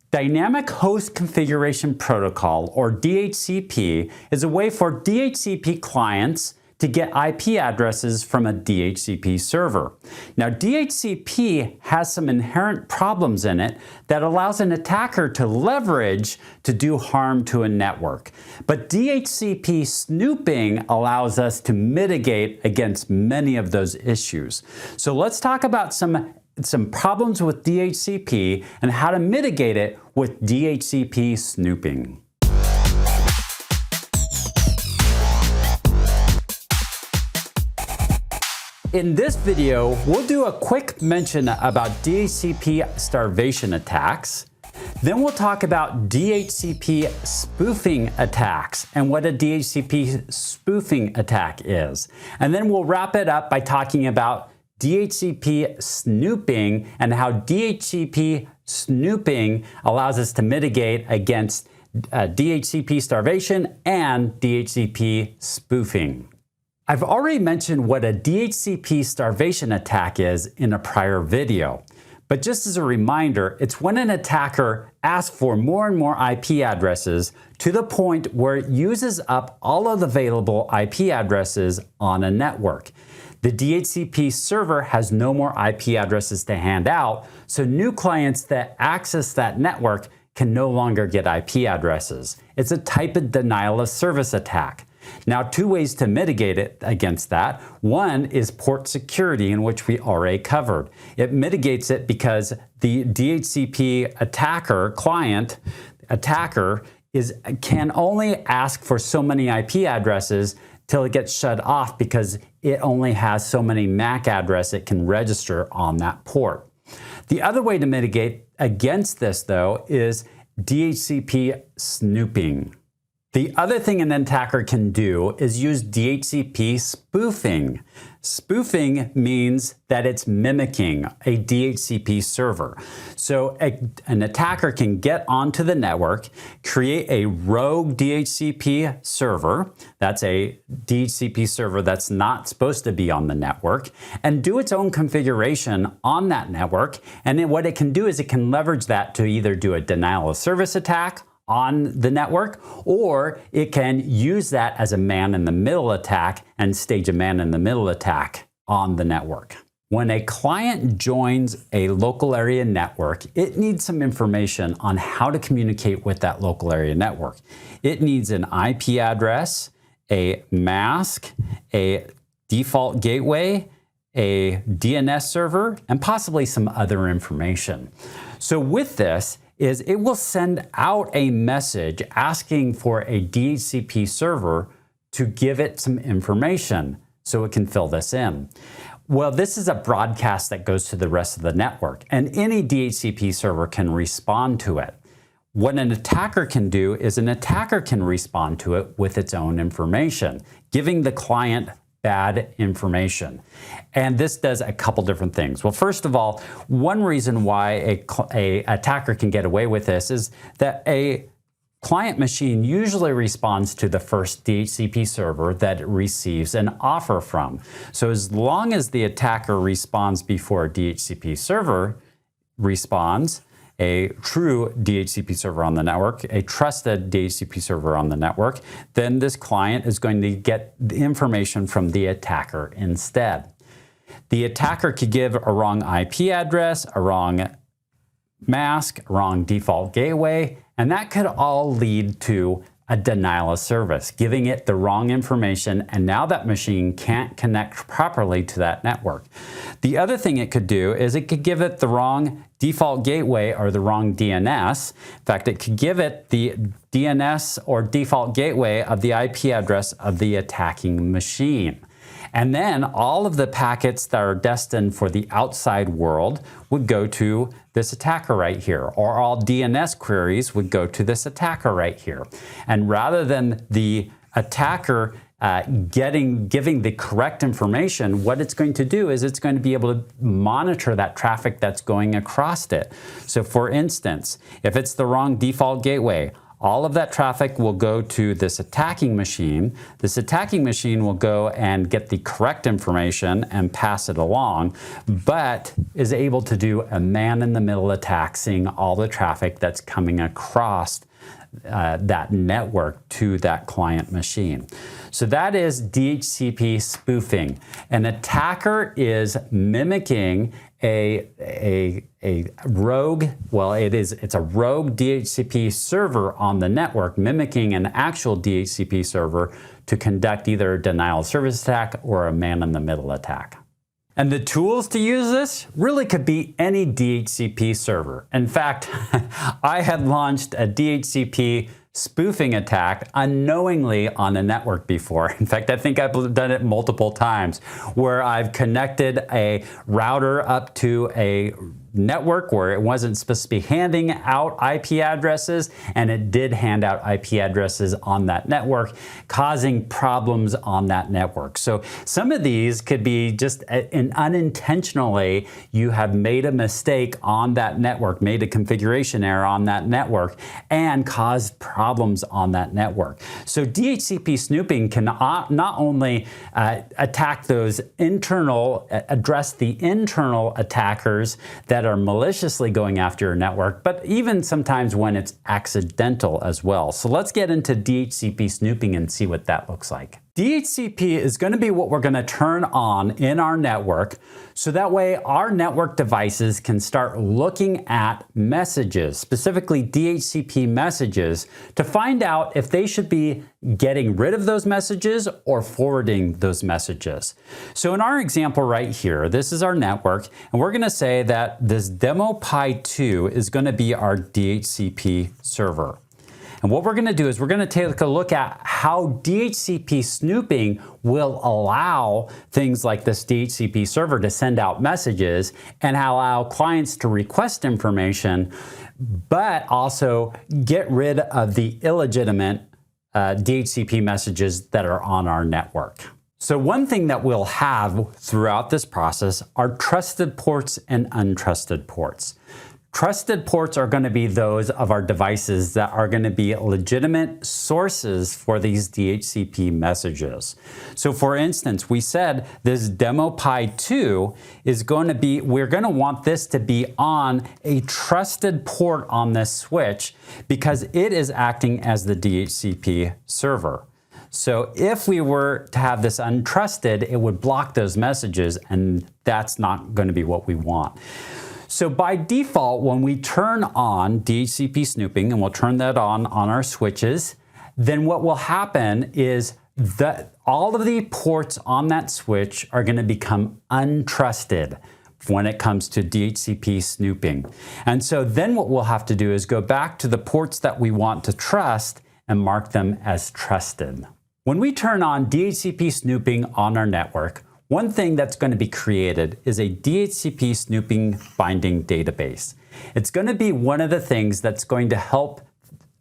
Dynamic Host Configuration Protocol, or DHCP, is a way for DHCP clients to get IP addresses from a DHCP server. Now, DHCP has some inherent problems in it that allows an attacker to leverage to do harm to a network. But DHCP snooping allows us to mitigate against many of those issues. So let's talk about some problems with DHCP and how to mitigate it with DHCP snooping. In this video, we'll do a quick mention about DHCP starvation attacks. Then we'll talk about DHCP spoofing attacks and what a DHCP spoofing attack is. And then we'll wrap it up by talking about DHCP snooping and how DHCP snooping allows us to mitigate against DHCP starvation and DHCP spoofing. I've already mentioned what a DHCP starvation attack is in a prior video, but just as a reminder, it's when an attacker asks for more and more IP addresses to the point where it uses up all of the available IP addresses on a network. The DHCP server has no more IP addresses to hand out, so new clients that access that network can no longer get IP addresses. It's a type of denial of service attack. Now, two ways to mitigate it against that. One is port security, in which we already covered. It mitigates it because the DHCP attacker can only ask for so many IP addresses till it gets shut off because it only has so many MAC addresses it can register on that port. The other way to mitigate against this, though, is DHCP snooping. The other thing an attacker can do is use DHCP spoofing. Spoofing means that it's mimicking a DHCP server. So an attacker can get onto the network, create a rogue DHCP server, that's a DHCP server that's not supposed to be on the network, and do its own configuration on that network. And then what it can do is it can leverage that to either do a denial of service attack on the network, or it can use that as a man-in-the-middle attack and stage a man-in-the-middle attack on the network. When a client joins a local area network, it needs some information on how to communicate with that local area network. It needs an IP address, a mask, a default gateway, a DNS server, and possibly some other information. So with this, it will send out a message asking for a DHCP server to give it some information so it can fill this in. Well, this is a broadcast that goes to the rest of the network, and any DHCP server can respond to it. What an attacker can do is an attacker can respond to it with its own information, giving the client bad information. And this does a couple different things. Well, first of all, one reason why a attacker can get away with this is that a client machine usually responds to the first DHCP server that it receives an offer from. So as long as the attacker responds before a DHCP server responds, a true DHCP server on the network, a trusted DHCP server on the network, then this client is going to get the information from the attacker instead. The attacker could give a wrong IP address, a wrong mask, a wrong default gateway, and that could all lead to a denial of service, giving it the wrong information, and now that machine can't connect properly to that network. The other thing it could do is it could give it the wrong default gateway or the wrong DNS. In fact, it could give it the DNS or default gateway of the IP address of the attacking machine. And then all of the packets that are destined for the outside world would go to this attacker right here, or all DNS queries would go to this attacker right here. And rather than the attacker giving the correct information, what it's going to do is it's going to be able to monitor that traffic that's going across it. So for instance, if it's the wrong default gateway, All of that traffic will go to this attacking machine. This attacking machine will go and get the correct information and pass it along, but is able to do a man-in-the-middle attack, seeing all the traffic that's coming across that network to that client machine. So that is DHCP spoofing. An attacker is mimicking a rogue, well, it's a rogue DHCP server on the network, mimicking an actual DHCP server to conduct either a denial of service attack or a man-in-the-middle attack. And the tools to use this really could be any DHCP server. In fact, I had launched a DHCP spoofing attack unknowingly on a network before. In fact, I think I've done it multiple times, where I've connected a router up to a network where it wasn't supposed to be handing out IP addresses, and it did hand out IP addresses on that network, causing problems on that network. So some of these could be just unintentionally, you have made a mistake on that network, made a configuration error on that network, and caused problems on that network. So DHCP snooping can not only attack those address the internal attackers that are maliciously going after your network, but even sometimes when it's accidental as well. So let's get into DHCP snooping and see what that looks like. DHCP is going to be what we're going to turn on in our network, so that way our network devices can start looking at messages, specifically DHCP messages, to find out if they should be getting rid of those messages or forwarding those messages. So in our example right here, this is our network, and we're going to say that this demo Pi 2 is going to be our DHCP server. And what we're going to do is we're going to take a look at how DHCP snooping will allow things like this DHCP server to send out messages and allow clients to request information, but also get rid of the illegitimate DHCP messages that are on our network. So one thing that we'll have throughout this process are trusted ports and untrusted ports. Trusted ports are going to be those of our devices that are going to be legitimate sources for these DHCP messages. So for instance, we said this demo Pi 2 is going to be, we're going to want this to be on a trusted port on this switch because it is acting as the DHCP server. So if we were to have this untrusted, it would block those messages, and that's not going to be what we want. So by default, when we turn on DHCP snooping, and we'll turn that on our switches, then what will happen is that all of the ports on that switch are going to become untrusted when it comes to DHCP snooping. And so then what we'll have to do is go back to the ports that we want to trust and mark them as trusted. When we turn on DHCP snooping on our network, one thing that's going to be created is a DHCP snooping binding database. It's going to be one of the things that's going to help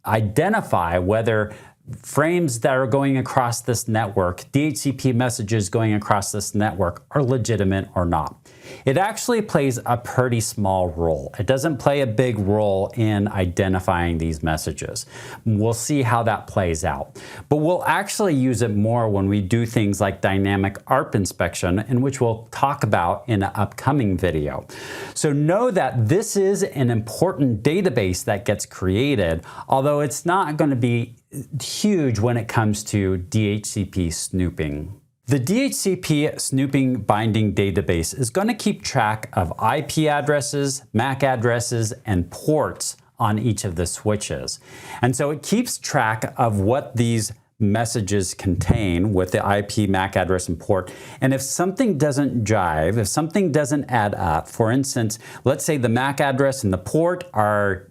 identify whether frames that are going across this network, DHCP messages going across this network, are legitimate or not. It actually plays a pretty small role. It doesn't play a big role in identifying these messages. We'll see how that plays out. But we'll actually use it more when we do things like dynamic ARP inspection, in which we'll talk about in an upcoming video. So know that this is an important database that gets created, although it's not going to be huge when it comes to DHCP snooping. The DHCP snooping binding database is going to keep track of IP addresses, MAC addresses, and ports on each of the switches. And so it keeps track of what these messages contain with the IP, MAC address, and port. And if something doesn't jive, if something doesn't add up, for instance, let's say the MAC address and the port are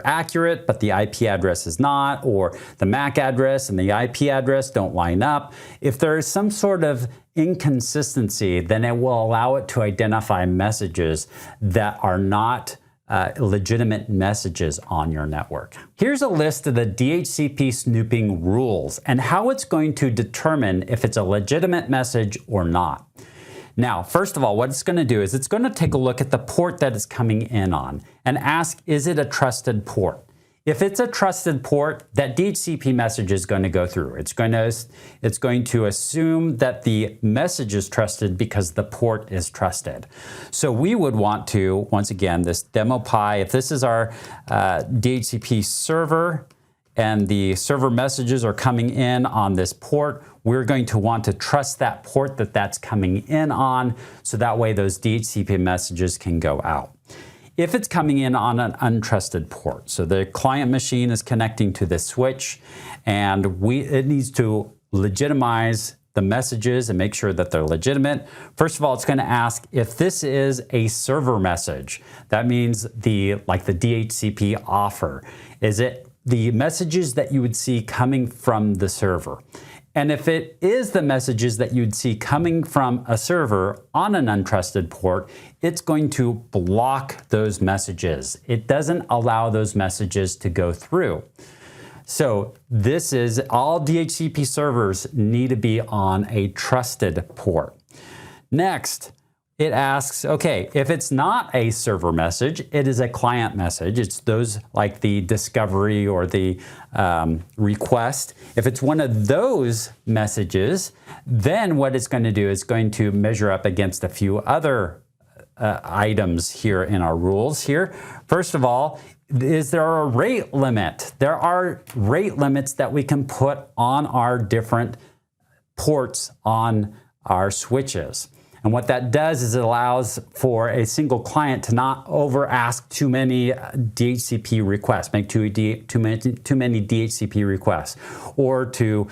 accurate, but the IP address is not, or the MAC address and the IP address don't line up, if there is some sort of inconsistency, then it will allow it to identify messages that are not legitimate messages on your network. Here's a list of the DHCP snooping rules and how it's going to determine if it's a legitimate message or not. Now, first of all, what it's going to do is it's going to take a look at the port that it's coming in on and ask, is it a trusted port? If it's a trusted port, that DHCP message is going to go through. It's going to assume that the message is trusted because the port is trusted. So we would want to, once again, this demo pi, if this is our DHCP server and the server messages are coming in on this port, we're going to want to trust that port that's coming in on, so that way those DHCP messages can go out. If it's coming in on an untrusted port, so the client machine is connecting to this switch and it needs to legitimize the messages and make sure that they're legitimate. First of all, it's going to ask if this is a server message. That means like the DHCP offer. Is it the messages that you would see coming from the server? And if it is the messages that you'd see coming from a server on an untrusted port, it's going to block those messages. It doesn't allow those messages to go through. So this is all DHCP servers need to be on a trusted port. Next, it asks, okay, if it's not a server message, it is a client message. It's those like the discovery or the request. If it's one of those messages, then what it's going to do is going to measure up against a few other items here in our rules here. First of all, is there a rate limit? There are rate limits that we can put on our different ports on our switches. And what that does is it allows for a single client to not over ask too many DHCP requests, make too many DHCP requests, or to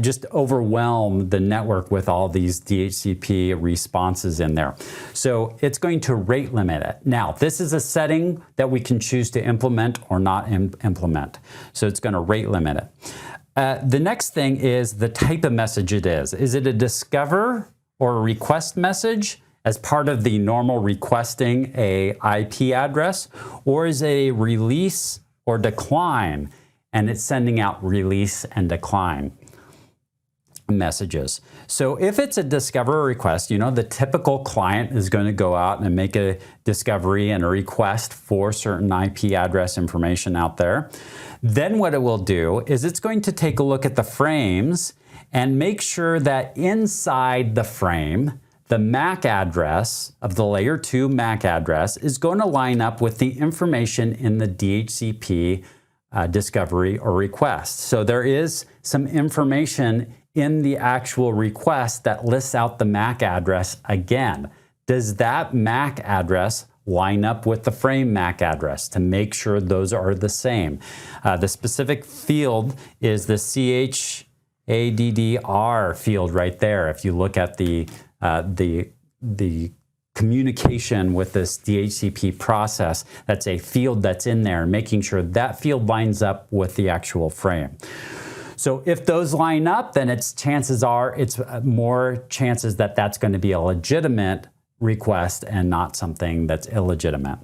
just overwhelm the network with all these DHCP responses in there. So it's going to rate limit it. Now, this is a setting that we can choose to implement or not implement. So it's going to rate limit it. The next thing is the type of message it is. Is it a discover or a request message as part of the normal requesting a IP address, or is it a release or decline and it's sending out release and decline messages? So if it's a discover or request, you know, the typical client is going to go out and make a discovery and a request for certain IP address information out there. Then what it will do is it's going to take a look at the frames and make sure that inside the frame, the MAC address of the layer 2 MAC address is going to line up with the information in the DHCP discovery or request. So there is some information in the actual request that lists out the MAC address again. Does that MAC address line up with the frame MAC address to make sure those are the same? The specific field is the ADDR field right there. If you look at the communication with this DHCP process, that's a field that's in there, making sure that field lines up with the actual frame. So if those line up, then chances are it's more chances that that's going to be a legitimate request and not something that's illegitimate.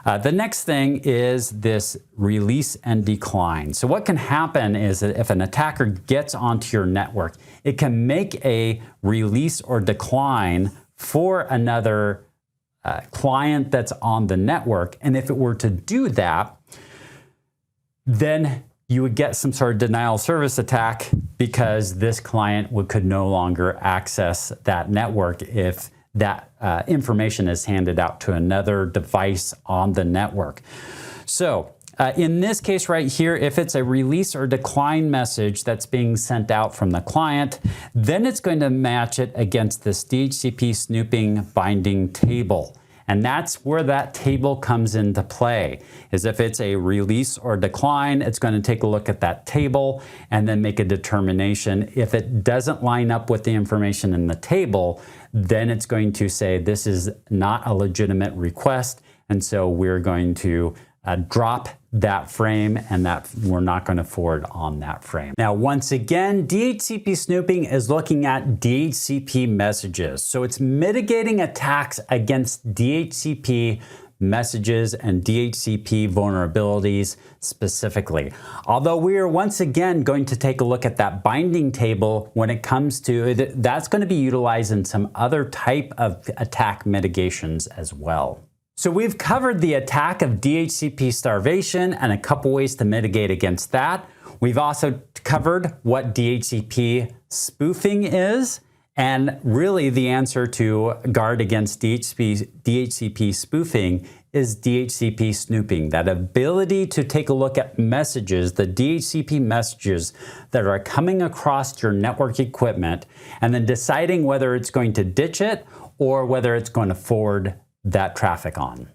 The next thing is this release and decline. So what can happen is that if an attacker gets onto your network, it can make a release or decline for another client that's on the network. And if it were to do that, then you would get some sort of denial of service attack because this client could no longer access that network if that information is handed out to another device on the network. So in this case right here, if it's a release or decline message that's being sent out from the client, then it's going to match it against this DHCP snooping binding table. And that's where that table comes into play, is if it's a release or decline, it's going to take a look at that table and then make a determination. If it doesn't line up with the information in the table, then it's going to say this is not a legitimate request, and so we're going to drop that frame and that we're not going to forward on that frame. Now, once again, DHCP snooping is looking at DHCP messages. So it's mitigating attacks against DHCP messages and DHCP vulnerabilities specifically. Although we are once again going to take a look at that binding table when it comes to that's going to be utilized in some other type of attack mitigations as well. So we've covered the attack of DHCP starvation and a couple ways to mitigate against that. We've also covered what DHCP spoofing is, and really the answer to guard against DHCP spoofing is DHCP snooping, that ability to take a look at messages, the DHCP messages that are coming across your network equipment, and then deciding whether it's going to ditch it or whether it's going to forward that traffic on.